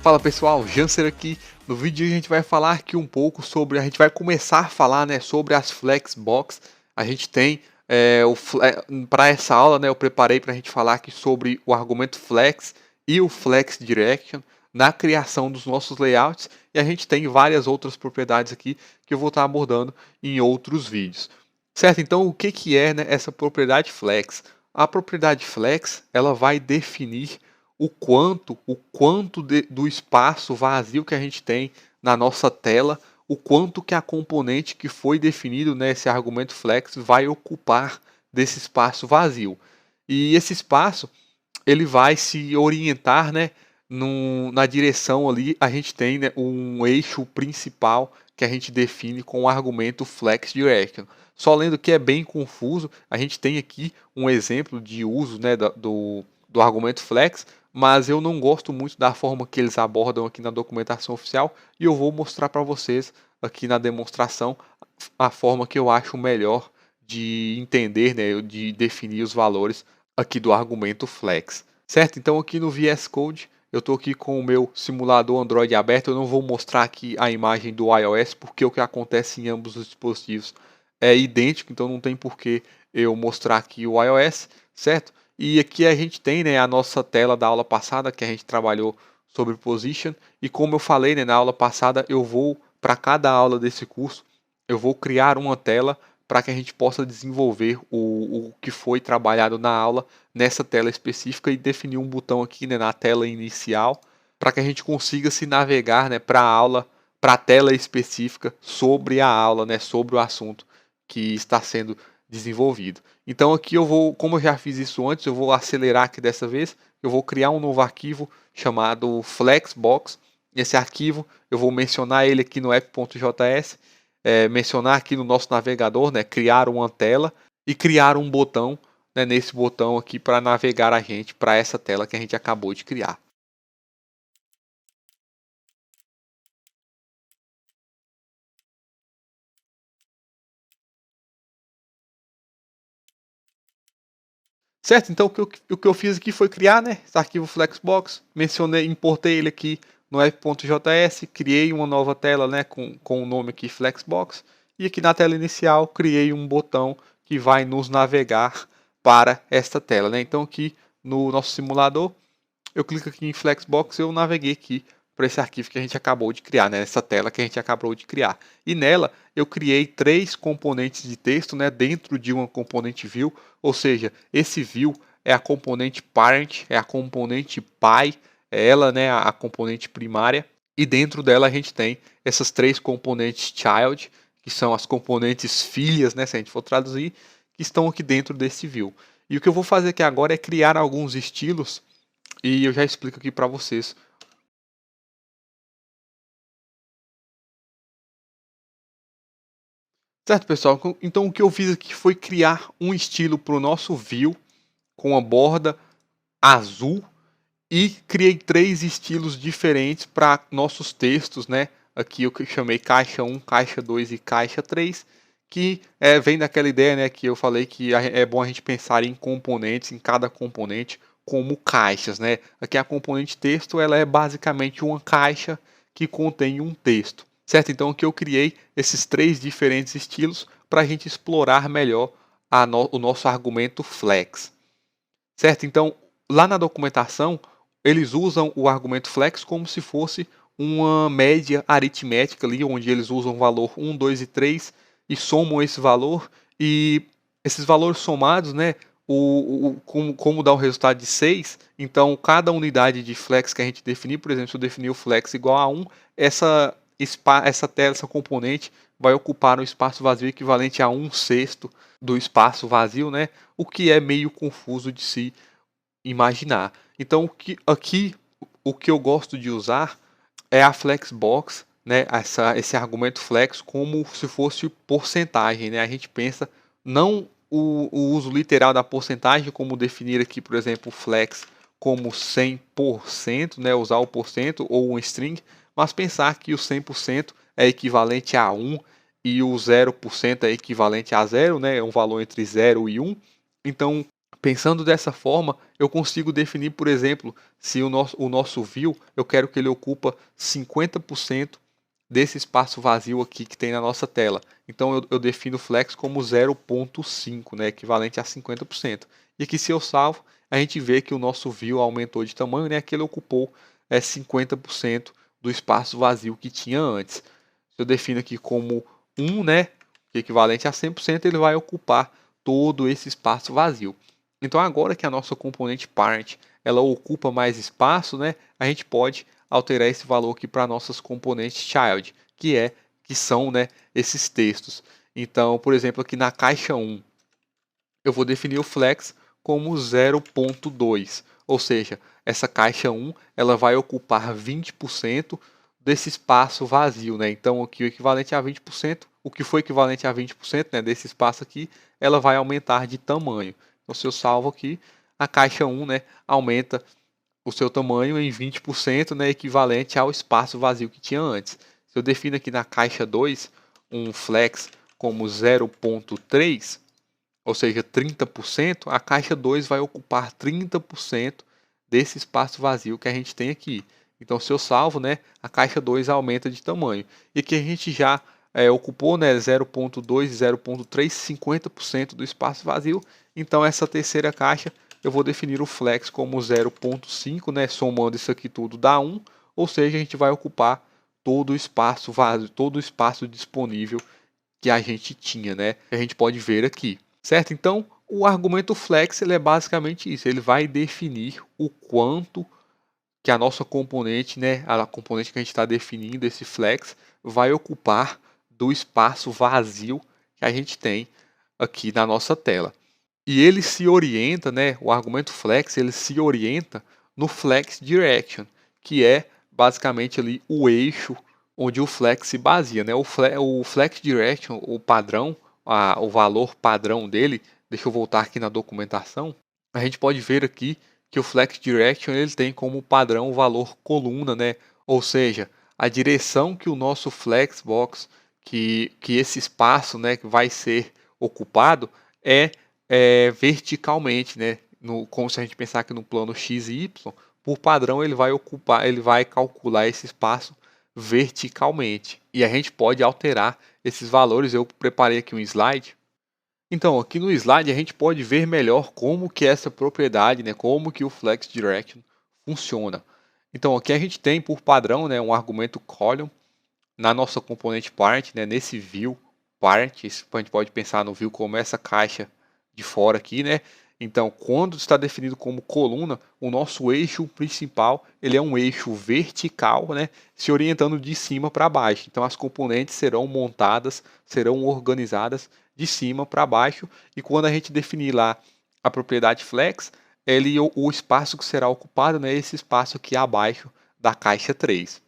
Fala pessoal, Janser aqui. No vídeo de hoje a gente vai falar aqui um pouco sobre, a gente vai começar a falar, né, sobre as Flexbox. A gente tem para essa aula, né, eu preparei para a gente falar aqui sobre o argumento flex e o flex direction na criação dos nossos layouts, e a gente tem várias outras propriedades aqui que eu vou estar abordando em outros vídeos. Certo? Então, o que é, né, essa propriedade flex? A propriedade flex, ela vai definir do espaço vazio que a gente tem na nossa tela, o quanto que a componente que foi definido nesse argumento flex vai ocupar desse espaço vazio. E esse espaço ele vai se orientar, né, na direção ali, a gente tem, né, um eixo principal que a gente define com o argumento flex direction. Só lendo que é bem confuso, a gente tem aqui um exemplo de uso, né, do argumento flex, mas eu não gosto muito da forma que eles abordam aqui na documentação oficial, e eu vou mostrar para vocês aqui na demonstração a forma que eu acho melhor de entender, né, de definir os valores aqui do argumento flex. Certo? Então aqui no VS Code eu estou aqui com o meu simulador Android aberto. Eu não vou mostrar aqui a imagem do iOS, porque o que acontece em ambos os dispositivos é idêntico, então não tem por que eu mostrar aqui o iOS, certo? E aqui a gente tem, né, a nossa tela da aula passada, que a gente trabalhou sobre Position, e como eu falei, né, na aula passada, eu vou, para cada aula desse curso, eu vou criar uma tela para que a gente possa desenvolver o que foi trabalhado na aula nessa tela específica, e definir um botão aqui, né, na tela inicial, para que a gente consiga se navegar, né, para a aula, para a tela específica sobre a aula, né, sobre o assunto que está sendo desenvolvido. Então aqui eu vou, como eu já fiz isso antes, eu vou acelerar aqui dessa vez. Eu vou criar um novo arquivo chamado Flexbox. Esse arquivo eu vou mencionar ele aqui no app.js, mencionar aqui no nosso navegador, né, criar uma tela e criar um botão, né, nesse botão aqui para navegar a gente para essa tela que a gente acabou de criar. Certo? Então o que eu fiz aqui foi criar, né, esse arquivo Flexbox, mencionei, importei ele aqui no app.js, criei uma nova tela, né, com o nome aqui Flexbox, e aqui na tela inicial criei um botão que vai nos navegar para esta tela, né? Então aqui no nosso simulador, eu clico aqui em Flexbox, eu naveguei aqui para esse arquivo que a gente acabou de criar, né? Essa tela que a gente acabou de criar. E nela eu criei 3 componentes de texto, né, dentro de uma componente view, ou seja, esse view é a componente parent, é a componente pai, é ela, né, a componente primária, e dentro dela a gente tem essas 3 componentes child, que são as componentes filhas, né, se a gente for traduzir, que estão aqui dentro desse view. E o que eu vou fazer aqui agora é criar alguns estilos, e eu já explico aqui para vocês. Certo, pessoal? Então o que eu fiz aqui foi criar um estilo para o nosso view com a borda azul, e criei 3 estilos diferentes para nossos textos, né? Aqui eu chamei caixa 1, caixa 2 e caixa 3, que vem daquela ideia, né, que eu falei que é bom a gente pensar em componentes, em cada componente como caixas, né? Aqui a componente texto, ela é basicamente uma caixa que contém um texto, certo? Então aqui eu criei esses 3 diferentes estilos para a gente explorar melhor o nosso argumento flex, certo? Então lá na documentação eles usam o argumento flex como se fosse uma média aritmética ali, onde eles usam o valor 1, 2 e 3 e somam esse valor, e esses valores somados, né, como dá o resultado de 6, então cada unidade de flex que a gente definir, por exemplo, se eu definir o flex igual a 1, essa tela, essa componente vai ocupar um espaço vazio equivalente a 1/6 do espaço vazio, né, o que é meio confuso de se imaginar. Então aqui o que eu gosto de usar é a flexbox, né? Esse argumento flex como se fosse porcentagem, né? A gente pensa não o uso literal da porcentagem, como definir aqui, por exemplo, flex como 100%, né? Usar o porcento ou um string, mas pensar que o 100% é equivalente a 1 e o 0% é equivalente a 0, né? É um valor entre 0 e 1. Então Pensando dessa forma, eu consigo definir, por exemplo, se o nosso view, eu quero que ele ocupa 50% desse espaço vazio aqui que tem na nossa tela. Então eu defino o flex como 0,5, né, equivalente a 50%. E aqui se eu salvo, a gente vê que o nosso view aumentou de tamanho, né, que ele ocupou 50% do espaço vazio que tinha antes. Se eu defino aqui como 1, né, que é equivalente a 100%, ele vai ocupar todo esse espaço vazio. Então agora que a nossa componente parent ela ocupa mais espaço, né, a gente pode alterar esse valor aqui para nossas componentes child, que são, né, esses textos. Então, por exemplo, aqui na caixa 1, eu vou definir o flex como 0,2, ou seja, essa caixa 1 ela vai ocupar 20% desse espaço vazio, né? Então aqui o equivalente a 20%, o que foi equivalente a 20%, né, desse espaço aqui, ela vai aumentar de tamanho. Então se eu salvo aqui, a caixa 1, né, aumenta o seu tamanho em 20%, né, equivalente ao espaço vazio que tinha antes. Se eu defino aqui na caixa 2 um flex como 0,3, ou seja, 30%, a caixa 2 vai ocupar 30% desse espaço vazio que a gente tem aqui. Então, se eu salvo, né, a caixa 2 aumenta de tamanho. E aqui a gente já ocupou, né, 0,2 e 0,3, 50% do espaço vazio. Então, essa terceira caixa eu vou definir o flex como 0,5, né, somando isso aqui tudo dá 1, ou seja, a gente vai ocupar todo o espaço vazio, todo o espaço disponível que a gente tinha, né? A gente pode ver aqui, certo? Então, o argumento flex ele é basicamente isso, ele vai definir o quanto que a nossa componente, né, a componente que a gente está definindo, esse flex, vai ocupar do espaço vazio que a gente tem aqui na nossa tela. E ele se orienta, né, o argumento flex, ele se orienta no flex direction, que é basicamente ali o eixo onde o flex se baseia, né? O flex direction, o padrão, o valor padrão dele, deixa eu voltar aqui na documentação, a gente pode ver aqui que o flex direction ele tem como padrão o valor coluna, né? Ou seja, a direção que o nosso flexbox, que esse espaço, né, que vai ser ocupado é verticalmente, né? Como se a gente pensar aqui no plano x e y, por padrão ele vai calcular esse espaço verticalmente. E a gente pode alterar esses valores. Eu preparei aqui um slide. Então, aqui no slide a gente pode ver melhor como que essa propriedade, né, como que o Flex Direction funciona. Então, aqui a gente tem por padrão, né, um argumento column na nossa componente part, né, nesse view part. A gente pode pensar no view como essa caixa de fora aqui, né? Então, quando está definido como coluna, o nosso eixo principal ele é um eixo vertical, né, se orientando de cima para baixo. Então, as componentes serão montadas, serão organizadas de cima para baixo. E quando a gente definir lá a propriedade flex, o espaço que será ocupado, né, esse espaço aqui abaixo da caixa 3.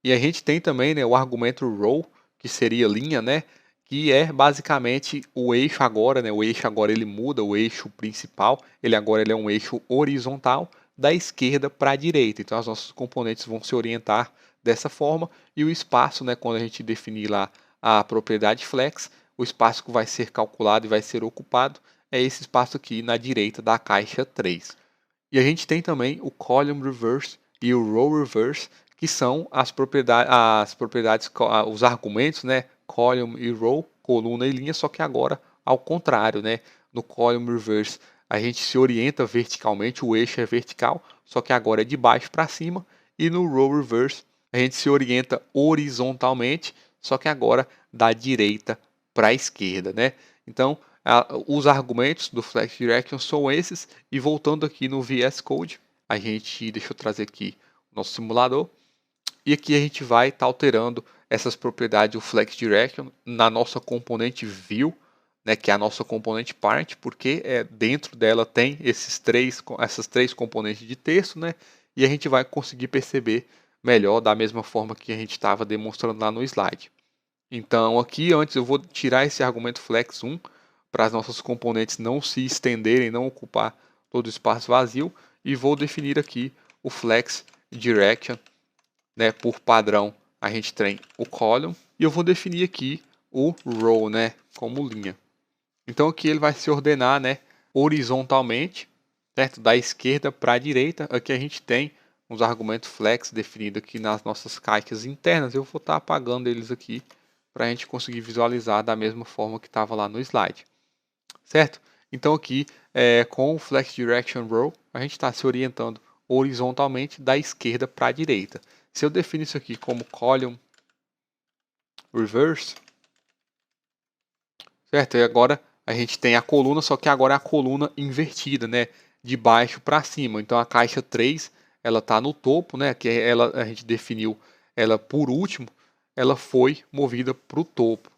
E a gente tem também, né, o argumento row, que seria linha, né, que é basicamente o eixo agora, né, o eixo agora ele muda, o eixo principal, ele é um eixo horizontal da esquerda para a direita. Então as nossas componentes vão se orientar dessa forma e o espaço, né, quando a gente definir lá a propriedade flex, o espaço que vai ser calculado e vai ser ocupado é esse espaço aqui na direita da caixa 3. E a gente tem também o column reverse e o row reverse, que são os argumentos, né, column e row, coluna e linha, só que agora ao contrário, né? No column reverse a gente se orienta verticalmente, o eixo é vertical, só que agora é de baixo para cima, e no row reverse a gente se orienta horizontalmente, só que agora da direita para a esquerda, né? Então, os argumentos do Flex Direction são esses, e voltando aqui no VS Code, deixa eu trazer aqui o nosso simulador, e aqui a gente vai estar alterando essas propriedades do Flex Direction na nossa componente View, né, que é a nossa componente Part, porque dentro dela tem essas três componentes de texto, né, e a gente vai conseguir perceber melhor da mesma forma que a gente estava demonstrando lá no slide. Então aqui antes eu vou tirar esse argumento flex 1 para as nossas componentes não se estenderem, não ocupar todo o espaço vazio, e vou definir aqui o flex direction, né, por padrão a gente tem o column, e eu vou definir aqui o row, né, como linha. Então aqui ele vai se ordenar, né, horizontalmente, certo? Da esquerda para a direita. Aqui a gente tem os argumentos flex definidos aqui nas nossas caixas internas. Eu vou estar apagando eles aqui para a gente conseguir visualizar da mesma forma que estava lá no slide, certo? Então aqui, com o Flex Direction Row, a gente está se orientando horizontalmente da esquerda para a direita. Se eu definir isso aqui como column reverse, certo? E agora a gente tem a coluna, só que agora é a coluna invertida, né? De baixo para cima. Então a caixa 3, ela está no topo, né? Que a gente definiu ela por último, ela foi movida para o topo.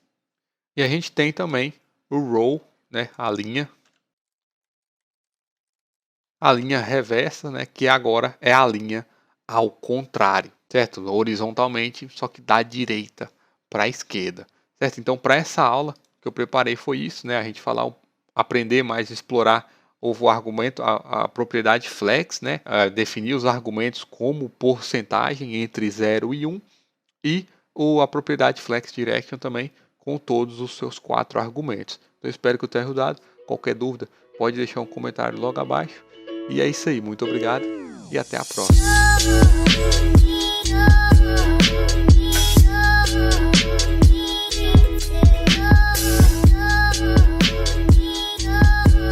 E a gente tem também o row, né? A linha reversa, né? Que agora é a linha ao contrário, certo? Horizontalmente, só que da direita para a esquerda, certo? Então, para essa aula que eu preparei foi isso, né? A gente aprender mais, explorar o argumento, a propriedade flex, né? Definir os argumentos como porcentagem entre 0 e 1 e a propriedade flex direction também com todos os seus 4 argumentos. Então, eu espero que eu tenha ajudado. Qualquer dúvida, pode deixar um comentário logo abaixo. E é isso aí, muito obrigado e até a próxima.